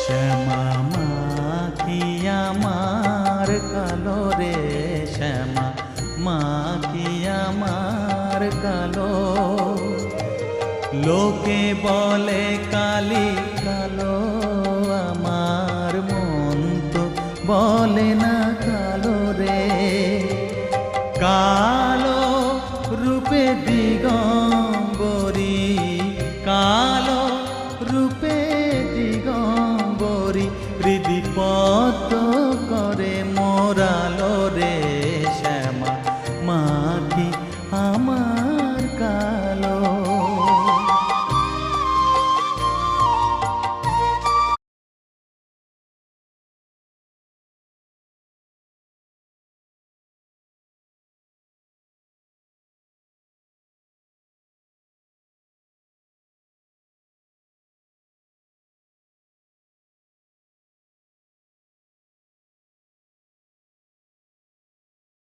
শ্যামা মা কি আমার কালো রে, শ্যামা মা কি আমার কালো। লোকে বলে কালি কালো, আমার মন তো বলে না কালো রে। কালো রূপে দিগম্বরী, কালো রূপে দিগম্বরী, হৃদি